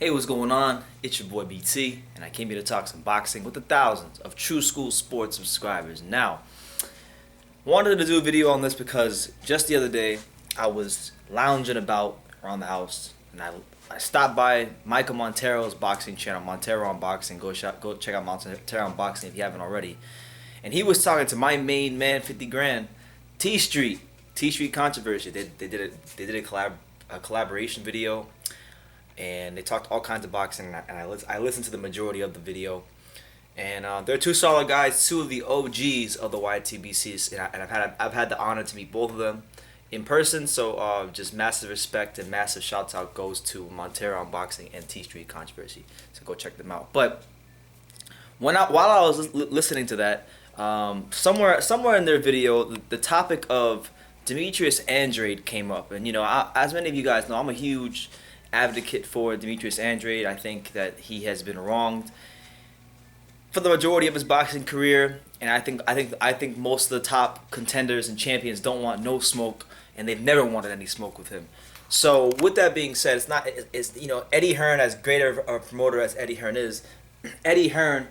Hey, what's going on? It's your boy BT, and I came here to talk some boxing with the thousands of True School Sports subscribers. Now, wanted to do a video on this because just the other day I was lounging about around the house, and I stopped by Michael Montero's boxing channel, Montero Unboxing. Go check out Montero Unboxing if you haven't already. And he was talking to my main man, 50 Grand, T Street Controversy. They did a collaboration video, and they talked all kinds of boxing, and I listened to the majority of the video. And they're two solid guys, two of the OGs of the YTBCs, and I've had the honor to meet both of them in person. So just massive respect and massive shouts out goes to Montero Unboxing and T Street Controversy. So go check them out. But while I was listening to that, somewhere in their video, the topic of Demetrius Andrade came up, and as many of you guys know, I'm a huge advocate for Demetrius Andrade. I think that he has been wronged for the majority of his boxing career, and I think most of the top contenders and champions don't want no smoke, and they've never wanted any smoke with him. So with that being said, it's Eddie Hearn, as great of a promoter as Eddie Hearn is, Eddie Hearn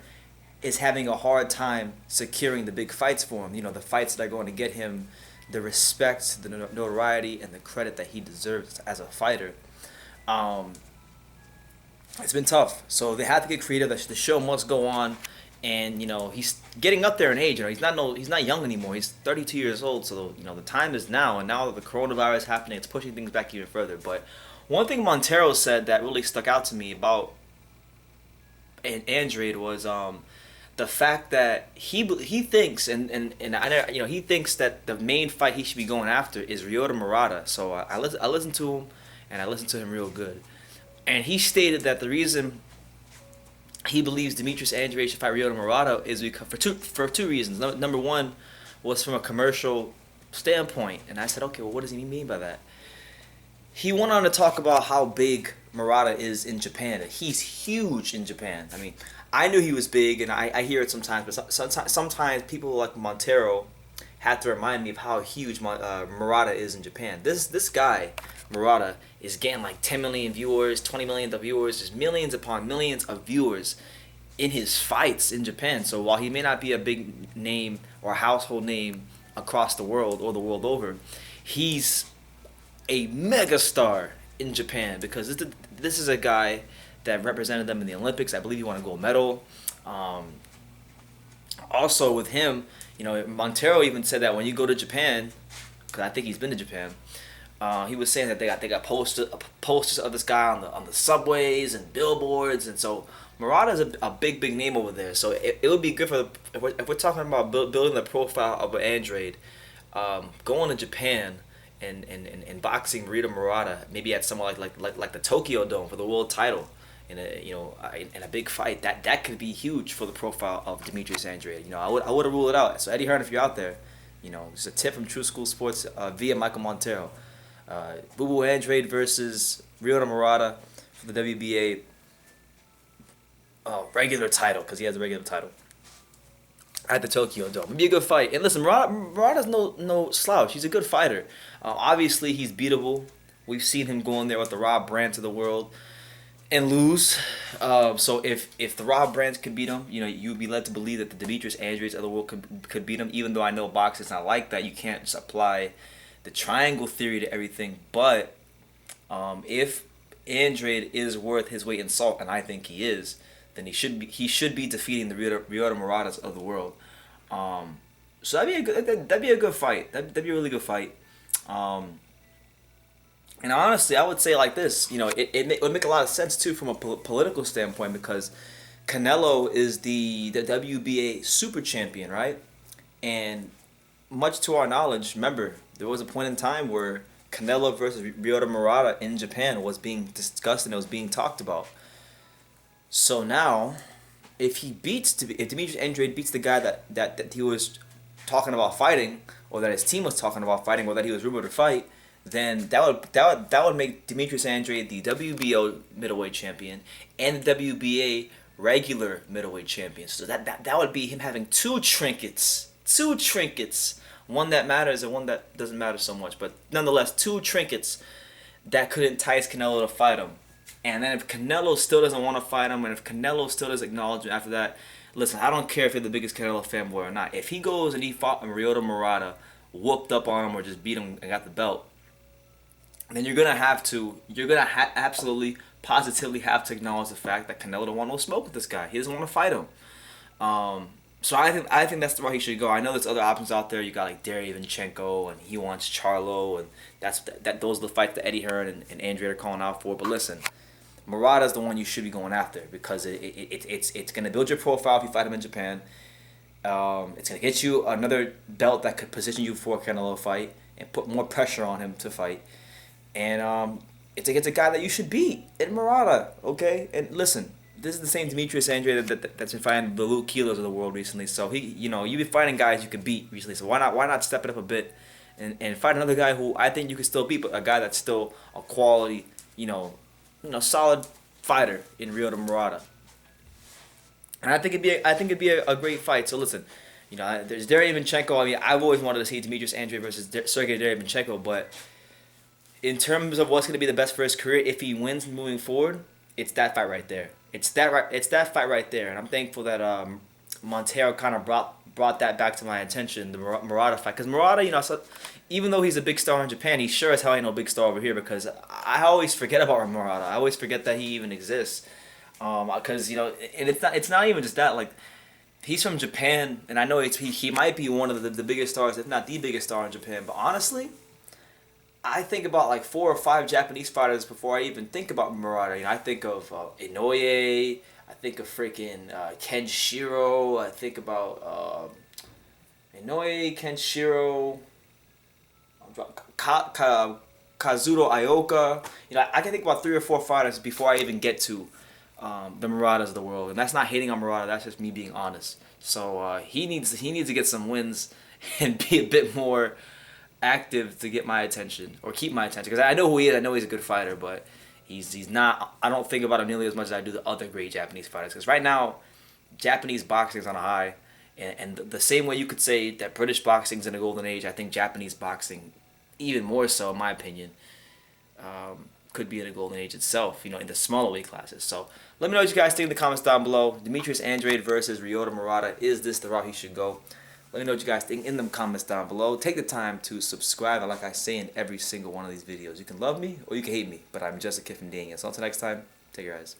is having a hard time securing the big fights for him. The fights that are going to get him the respect, the notoriety, and the credit that he deserves as a fighter. It's been tough, so they had to get creative. The show must go on, and he's getting up there in age. He's not young anymore. He's 32 years old, so the time is now. And now that the coronavirus is happening, it's pushing things back even further. But one thing Montero said that really stuck out to me about Andrade was the fact that he thinks he thinks that the main fight he should be going after is Ryota Murata. So I listened to him, and I listened to him real good. And he stated that the reason he believes Demetrius Andrade should fight Ryota Murata is because for two reasons. Number one was from a commercial standpoint, and I said, okay, well, what does he mean by that? He went on to talk about how big Murata is in Japan. He's huge in Japan. I mean, I knew he was big, and I hear it sometimes, but sometimes people like Montero have to remind me of how huge Murata is in Japan. This guy, Murata, is getting like 10 million viewers, 20 million viewers, just millions upon millions of viewers in his fights in Japan. So while he may not be a big name or a household name across the world or the world over, he's a megastar in Japan because this is a guy that represented them in the Olympics. I believe he won a gold medal. Also with him, Montero even said that when you go to Japan, because I think he's been to Japan, he was saying that they got posters of this guy on the subways and billboards, and so Murata is a big name over there. So it would be good if we're talking about building the profile of Andrade, going to Japan and boxing Ryota Murata, maybe at somewhere like the Tokyo Dome for the world title in a big fight. That could be huge for the profile of Demetrius Andrade. I would have ruled it out. So Eddie Hearn, if you're out there, just a tip from True School Sports via Michael Montero. Boo Boo Andrade versus Ryota Murata for the WBA regular title, because he has a regular title at the Tokyo Dome. It'd be a good fight. And listen, Murata's no slouch. He's a good fighter. Obviously, he's beatable. We've seen him go in there with the Rob Brands of the world and lose. So if the Rob Brands could beat him, you'd be led to believe that the Demetrius Andrades of the world could beat him. Even though I know boxing's not like that, you can't just apply the triangle theory to everything. But if Andrade is worth his weight in salt, and I think he is, then he should be defeating the Ryota Muratas of the world. So that'd be a good fight. That'd be a really good fight. And honestly, I would say like this, it would make a lot of sense too from a political standpoint, because Canelo is the WBA super champion, right? And much to our knowledge, remember, there was a point in time where Canelo versus Ryota Murata in Japan was being discussed and it was being talked about. So now, if Demetrius Andrade beats the guy that he was talking about fighting, or that his team was talking about fighting, or that he was rumored to fight, then that would make Demetrius Andrade the WBO middleweight champion and the WBA regular middleweight champion. So that would be him having two trinkets, one that matters and one that doesn't matter so much, but nonetheless two trinkets that could entice Canelo to fight him. And then if Canelo still doesn't want to fight him, and if Canelo still doesn't acknowledge him after that, listen, I don't care if you're the biggest Canelo fanboy or not. If he goes and he fought Ryota Murata, whooped up on him or just beat him and got the belt, then you're gonna absolutely, positively have to acknowledge the fact that Canelo don't want no smoke with this guy. He doesn't want to fight him. So I think that's the route he should go. I know there's other options out there. You got like Derevyanchenko, and he wants Charlo, and those are the fights that Eddie Hearn and Andrade are calling out for. But listen, Murata's the one you should be going after because it's gonna build your profile if you fight him in Japan. It's gonna get you another belt that could position you for a Canelo fight and put more pressure on him to fight. And it's a guy that you should beat in Murata, okay? And listen, this is the same Demetrius Andrade that's been fighting the Luke Keelers of the world recently. So you've been fighting guys you could beat recently. So why not step it up a bit and fight another guy who I think you can still beat, but a guy that's still a quality, solid fighter in Ryota Murata. And I think it'd be a great fight. So listen, there's Derevyanchenko. I mean, I've always wanted to see Demetrius Andrade versus Sergey Derevyanchenko, but in terms of what's going to be the best for his career, if he wins moving forward, it's that fight right there. It's that fight right there, and I'm thankful that Montero kind of brought that back to my attention, the Murata fight. Because Murata, even though he's a big star in Japan, he sure as hell ain't no big star over here. Because I always forget about Murata. I always forget that he even exists. Because and it's not even just that. Like, he's from Japan, and I know he might be one of the biggest stars, if not the biggest star in Japan. But honestly, I think about like 4 or 5 Japanese fighters before I even think about Murata. I think of Inoue. I think of freaking Kenshiro. I think about Inoue, Kenshiro, Kazuto Ioka. I can think about 3 or 4 fighters before I even get to the Muratas of the world. And that's not hating on Murata. That's just me being honest. So he needs to get some wins and be a bit more active to get my attention or keep my attention, because I know who he is. I know he's a good fighter, but he's not. I don't think about him nearly as much as I do the other great Japanese fighters. Because right now, Japanese boxing is on a high, and the same way you could say that British boxing's in a golden age, I think Japanese boxing, even more so in my opinion, could be in a golden age itself. In the smaller weight classes. So let me know what you guys think in the comments down below. Demetrius Andrade versus Ryota Murata. Is this the route he should go? Let me know what you guys think in the comments down below. Take the time to subscribe, and like I say in every single one of these videos, you can love me or you can hate me, but I'm just a kid from Daniel. So until next time, take care, guys.